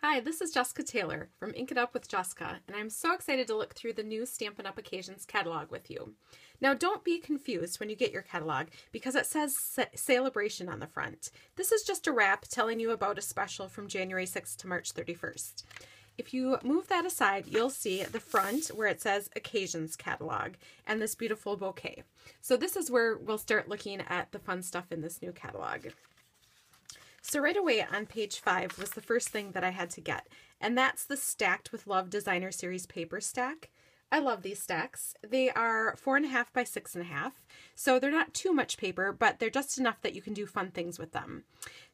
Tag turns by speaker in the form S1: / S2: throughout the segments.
S1: Hi, this is Jessica Taylor from Ink It Up with Jessica, and I'm so excited to look through the new Stampin' Up! Occasions catalog with you. Now, don't be confused when you get your catalog because it says Celebration on the front. This is just a wrap telling you about a special from January 6th to March 31st. If you move that aside, you'll see the front where it says Occasions Catalog and this beautiful bouquet. So this is where we'll start looking at the fun stuff in this new catalog. So right away on page 5 was the first thing that I had to get, and that's the Stacked with Love Designer Series paper stack. I love these stacks. They are 4.5 by 6.5, so they're not too much paper, but they're just enough that you can do fun things with them.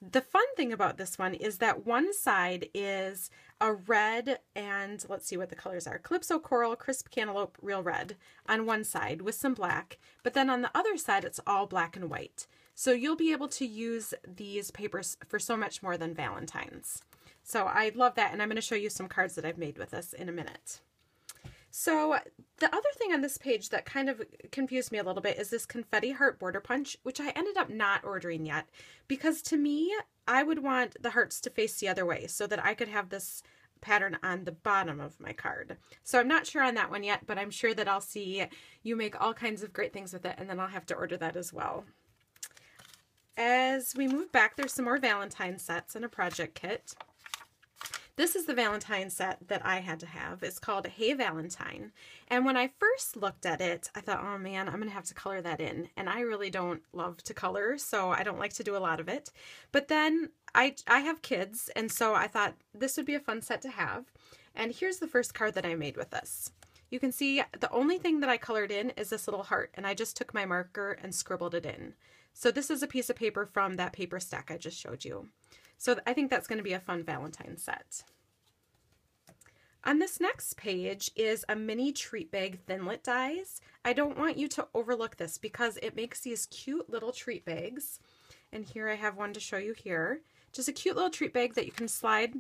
S1: The fun thing about this one is that one side is a red and let's see what the colors are. Calypso Coral, Crisp Cantaloupe, Real Red on one side with some black, but then on the other side it's all black and white. So you'll be able to use these papers for so much more than Valentine's. So I love that, and I'm going to show you some cards that I've made with this in a minute. So the other thing on this page that kind of confused me a little bit is this Confetti Heart Border Punch, which I ended up not ordering yet, because to me, I would want the hearts to face the other way so that I could have this pattern on the bottom of my card. So I'm not sure on that one yet, but I'm sure that I'll see you make all kinds of great things with it, and then I'll have to order that as well. As we move back, there's some more Valentine sets and a project kit. This is the Valentine set that I had to have. It's called Hey Valentine. And when I first looked at it, I thought, oh man, I'm going to have to color that in. And I really don't love to color, so I don't like to do a lot of it. But then I have kids, and so I thought this would be a fun set to have. And here's the first card that I made with this. You can see the only thing that I colored in is this little heart, and I just took my marker and scribbled it in. So this is a piece of paper from that paper stack I just showed you. So I think that's going to be a fun Valentine set. On this next page is a mini treat bag Thinlit dies. I don't want you to overlook this because it makes these cute little treat bags. And here I have one to show you here. Just a cute little treat bag that you can slide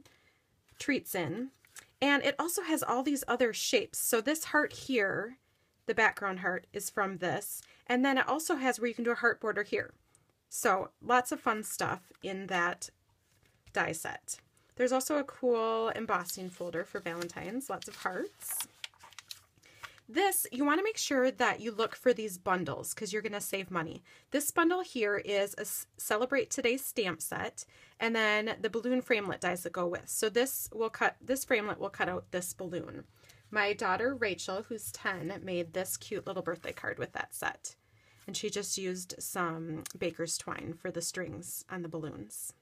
S1: treats in. And it also has all these other shapes. So this heart here, the background heart, is from this. And then it also has where you can do a heart border here. So lots of fun stuff in that die set. There's also a cool embossing folder for Valentine's, lots of hearts. This, you want to make sure that you look for these bundles because you're going to save money. This bundle here is a Celebrate Today stamp set, and then the balloon framelit dies that go with. So this framelit will cut out this balloon. My daughter Rachel, who's 10, made this cute little birthday card with that set. And she just used some baker's twine for the strings on the balloons.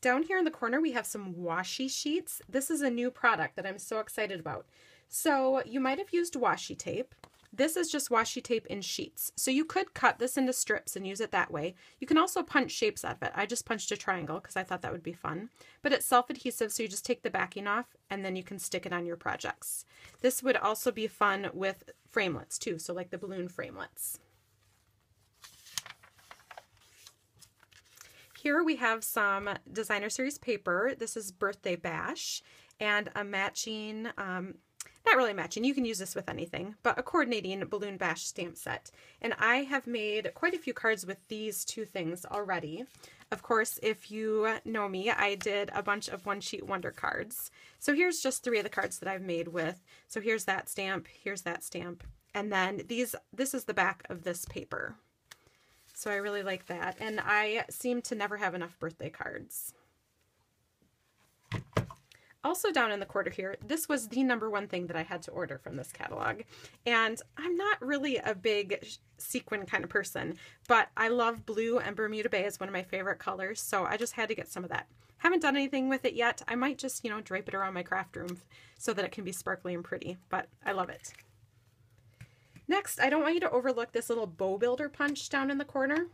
S1: Down here in the corner, we have some washi sheets. This is a new product that I'm so excited about. So you might have used washi tape. This is just washi tape in sheets. So you could cut this into strips and use it that way. You can also punch shapes out of it. I just punched a triangle because I thought that would be fun. But it's self-adhesive, so you just take the backing off and then you can stick it on your projects. This would also be fun with framelits too, so like the balloon framelits. Here we have some Designer Series paper. This is Birthday Bash and a matching, not really matching, you can use this with anything, but a coordinating Balloon Bash stamp set. And I have made quite a few cards with these two things already. Of course, if you know me, I did a bunch of one sheet wonder cards. So here's just 3 of the cards that I've made with. So here's that stamp, and then this is the back of this paper. So I really like that, and I seem to never have enough birthday cards. Also down in the corner here, this was the #1 thing that I had to order from this catalog. And I'm not really a big sequin kind of person, but I love blue, and Bermuda Bay is one of my favorite colors, so I just had to get some of that. Haven't done anything with it yet. I might just, drape it around my craft room so that it can be sparkly and pretty, but I love it. Next, I don't want you to overlook this little bow builder punch down in the corner.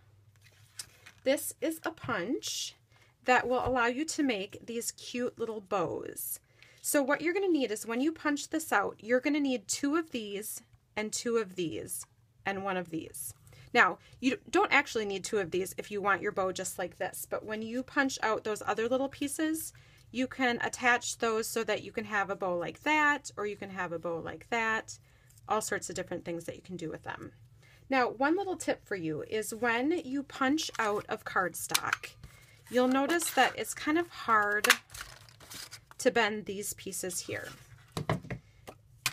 S1: This is a punch that will allow you to make these cute little bows. So what you're going to need is when you punch this out, you're going to need 2 of these and 2 of these and 1 of these. Now, you don't actually need 2 of these if you want your bow just like this, but when you punch out those other little pieces, you can attach those so that you can have a bow like that, or you can have a bow like that. All sorts of different things that you can do with them. Now, one little tip for you is when you punch out of cardstock, you'll notice that it's kind of hard to bend these pieces here.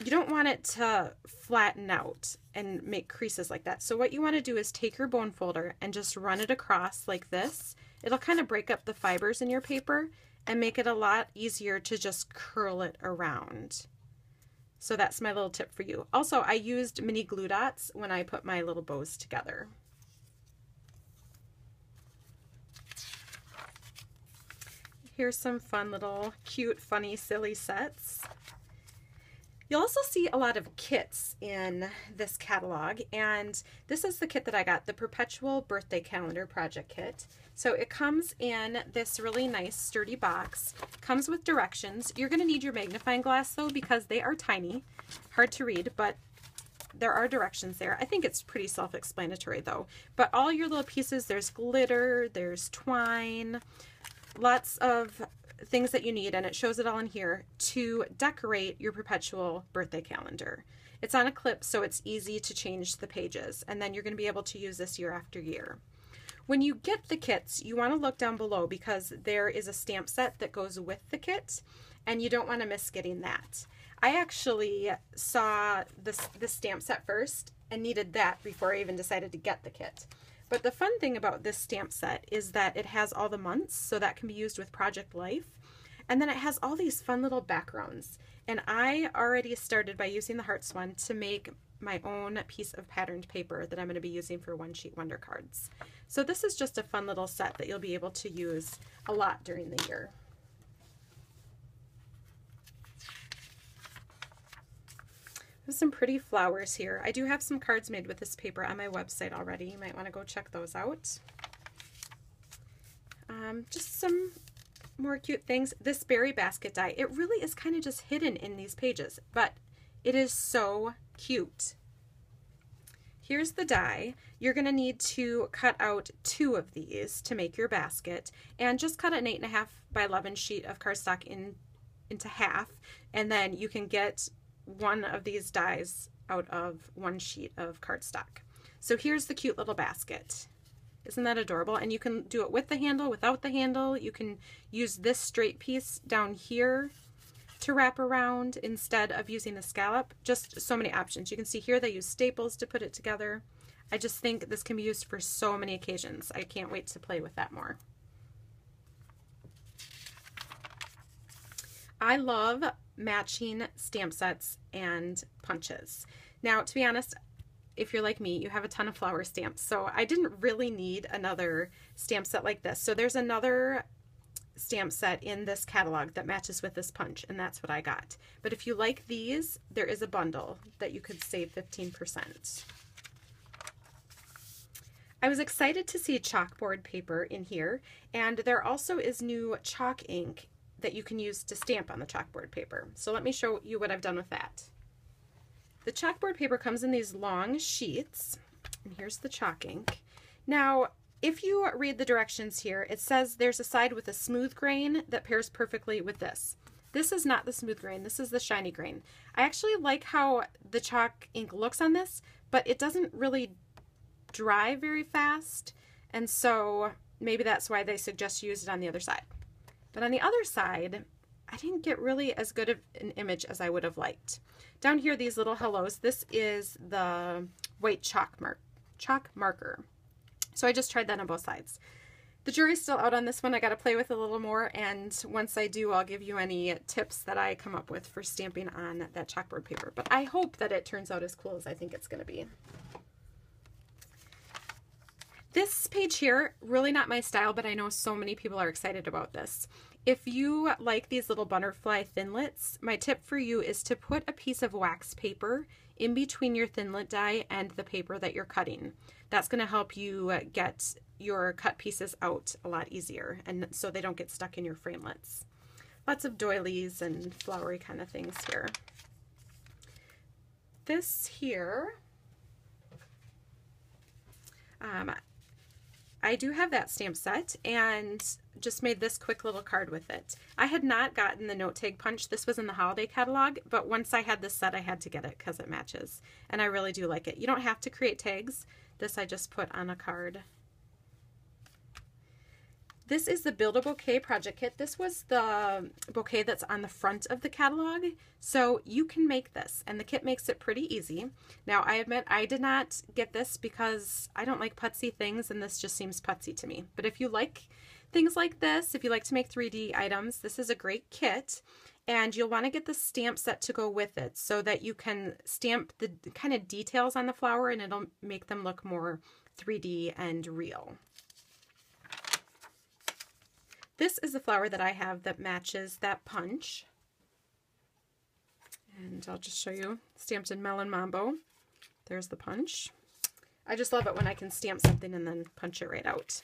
S1: You don't want it to flatten out and make creases like that. So what you want to do is take your bone folder and just run it across like this. It'll kind of break up the fibers in your paper and make it a lot easier to just curl it around. So that's my little tip for you. Also, I used mini glue dots when I put my little bows together. Here's some fun little cute, funny, silly sets. You'll also see a lot of kits in this catalog, and this is the kit that I got, the Perpetual Birthday Calendar Project Kit. So it comes in this really nice sturdy box, comes with directions. You're going to need your magnifying glass though, because they are tiny, hard to read, but there are directions there. I think it's pretty self-explanatory though. But all your little pieces, there's glitter, there's twine, lots of things that you need, and it shows it all in here to decorate your perpetual birthday calendar. It's on a clip, so it's easy to change the pages, and then you're going to be able to use this year after year. When you get the kits, you want to look down below because there is a stamp set that goes with the kit, and you don't want to miss getting that. I actually saw this stamp set first and needed that before I even decided to get the kit. But the fun thing about this stamp set is that it has all the months, so that can be used with Project Life. And then it has all these fun little backgrounds. And I already started by using the Hearts one to make my own piece of patterned paper that I'm going to be using for One Sheet Wonder cards. So this is just a fun little set that you'll be able to use a lot during the year. There's some pretty flowers here. I do have some cards made with this paper on my website already. You might want to go check those out. Just some more cute things. This berry basket die, it really is kind of just hidden in these pages, but it is so cute. Here's the die. You're going to need to cut out 2 of these to make your basket, and just cut an 8.5 by 11 sheet of cardstock into half, and then you can get one of these dies out of 1 sheet of cardstock. So here's the cute little basket. Isn't that adorable? And you can do it with the handle, without the handle. You can use this straight piece down here to wrap around instead of using the scallop. Just so many options. You can see here they use staples to put it together. I just think this can be used for so many occasions. I can't wait to play with that more. I love matching stamp sets and punches. Now, to be honest, if you're like me, you have a ton of flower stamps, so I didn't really need another stamp set like this. So there's another stamp set in this catalog that matches with this punch, and that's what I got. But if you like these, there is a bundle that you could save 15%. I was excited to see chalkboard paper in here, and there also is new chalk ink that you can use to stamp on the chalkboard paper. So let me show you what I've done with that. The chalkboard paper comes in these long sheets, and here's the chalk ink. Now, if you read the directions here, it says there's a side with a smooth grain that pairs perfectly with this. This is not the smooth grain, this is the shiny grain. I actually like how the chalk ink looks on this, but it doesn't really dry very fast, and so maybe that's why they suggest you use it on the other side. But on the other side, I didn't get really as good of an image as I would have liked. Down here, these little hellos, this is the white chalk marker. So I just tried that on both sides. The jury's still out on this one. I got to play with it a little more, and once I do, I'll give you any tips that I come up with for stamping on that chalkboard paper. But I hope that it turns out as cool as I think it's going to be. This page here, really not my style, but I know so many people are excited about this. If you like these little butterfly Thinlits, my tip for you is to put a piece of wax paper in between your Thinlit die and the paper that you're cutting. That's going to help you get your cut pieces out a lot easier, and so they don't get stuck in your framelits. Lots of doilies and flowery kind of things here. This here, I do have that stamp set and just made this quick little card with it. I had not gotten the note tag punch. This was in the holiday catalog, but once I had this set, I had to get it because it matches. And I really do like it. You don't have to create tags. This I just put on a card. This is the Build a Bouquet project kit. This was the bouquet that's on the front of the catalog. So you can make this, and the kit makes it pretty easy. Now, I admit I did not get this because I don't like putsy things, and this just seems putsy to me. But if you like things like this, if you like to make 3D items, this is a great kit. And you'll want to get the stamp set to go with it so that you can stamp the kind of details on the flower, and it'll make them look more 3D and real. This is the flower that I have that matches that punch. And I'll just show you, stamped in Melon Mambo. There's the punch. I just love it when I can stamp something and then punch it right out.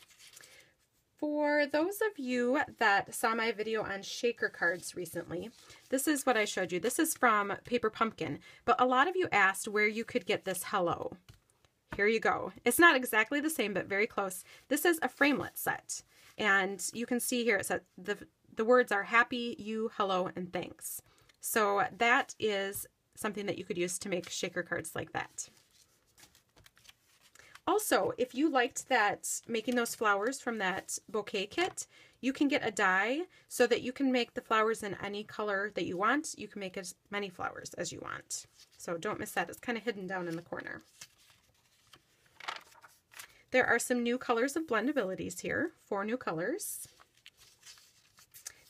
S1: For those of you that saw my video on shaker cards recently, this is what I showed you. This is from Paper Pumpkin, but a lot of you asked where you could get this hello. Here you go. It's not exactly the same, but very close. This is a framelit set, and you can see here it says the words are happy, you, hello, and thanks. So that is something that you could use to make shaker cards like that. Also, if you liked that, making those flowers from that bouquet kit, you can get a die so that you can make the flowers in any color that you want. You can make as many flowers as you want. So don't miss that. It's kind of hidden down in the corner. There are some new colors of Blendabilities here, 4 new colors.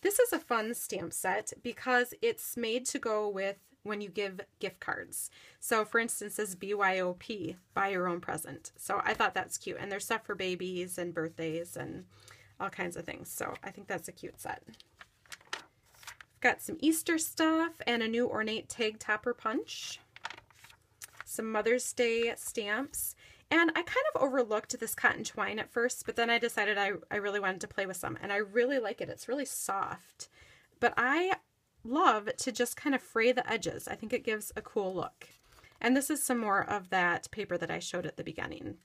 S1: This is a fun stamp set because it's made to go with when you give gift cards. So for instance, this BYOP, buy your own present. So I thought that's cute. And there's stuff for babies and birthdays and all kinds of things. So I think that's a cute set. Got some Easter stuff and a new ornate tag topper punch. Some Mother's Day stamps. And I kind of overlooked this cotton twine at first, but then I decided I really wanted to play with some. And I really like it. It's really soft. But I love to just kind of fray the edges. I think it gives a cool look. And this is some more of that paper that I showed at the beginning.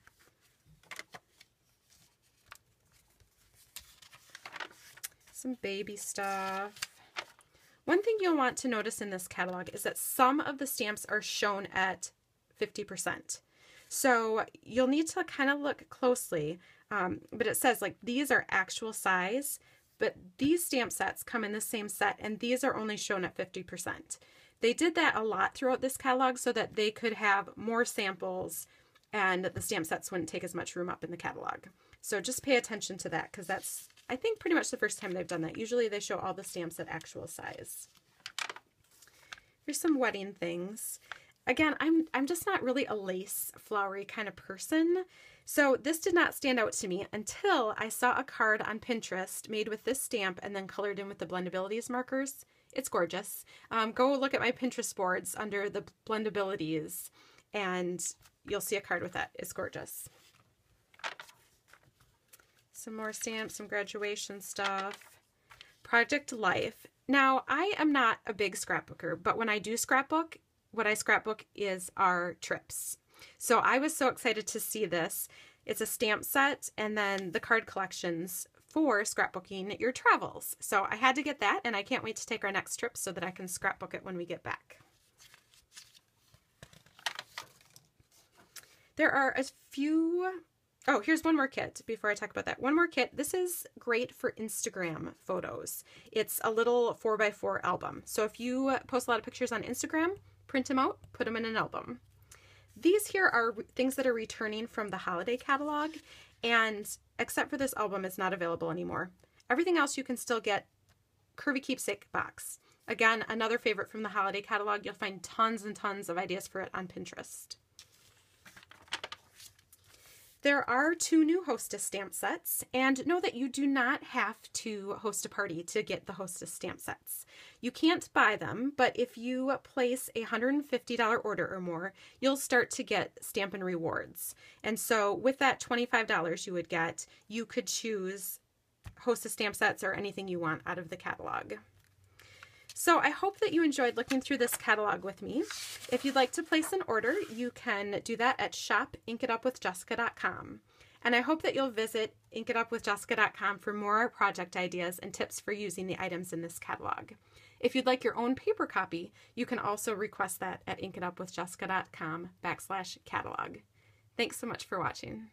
S1: Some baby stuff. One thing you'll want to notice in this catalog is that some of the stamps are shown at 50%. So you'll need to kind of look closely, but it says like these are actual size, but these stamp sets come in the same set, and these are only shown at 50%. They did that a lot throughout this catalog so that they could have more samples and the stamp sets wouldn't take as much room up in the catalog. So just pay attention to that because that's, I think, pretty much the first time they've done that. Usually they show all the stamps at actual size. Here's some wedding things. Again, I'm just not really a lace flowery kind of person. So this did not stand out to me until I saw a card on Pinterest made with this stamp and then colored in with the Blendabilities markers. It's gorgeous. Go look at my Pinterest boards under the Blendabilities and you'll see a card with that. It's gorgeous. Some more stamps, some graduation stuff. Project Life. Now, I am not a big scrapbooker, but when I do scrapbook, what I scrapbook is our trips. So I was so excited to see this. It's a stamp set and then the card collections for scrapbooking your travels. So I had to get that, and I can't wait to take our next trip so that I can scrapbook it when we get back. There are a few... Oh, here's one more kit before I talk about that. One more kit. This is great for Instagram photos. It's a little 4x4 album. So if you post a lot of pictures on Instagram, print them out, put them in an album. These here are things that are returning from the holiday catalog, and except for this album, it's not available anymore. Everything else you can still get Curvy Keepsake box. Again, another favorite from the holiday catalog. You'll find tons and tons of ideas for it on Pinterest. There are 2 new Hostess stamp sets, and know that you do not have to host a party to get the Hostess stamp sets. You can't buy them, but if you place a $150 order or more, you'll start to get Stampin' Rewards. And so with that $25 you would get, you could choose Hostess stamp sets or anything you want out of the catalog. So I hope that you enjoyed looking through this catalog with me. If you'd like to place an order, you can do that at shopinkitupwithjessica.com. And I hope that you'll visit inkitupwithjessica.com for more project ideas and tips for using the items in this catalog. If you'd like your own paper copy, you can also request that at inkitupwithjessica.com/catalog. Thanks so much for watching.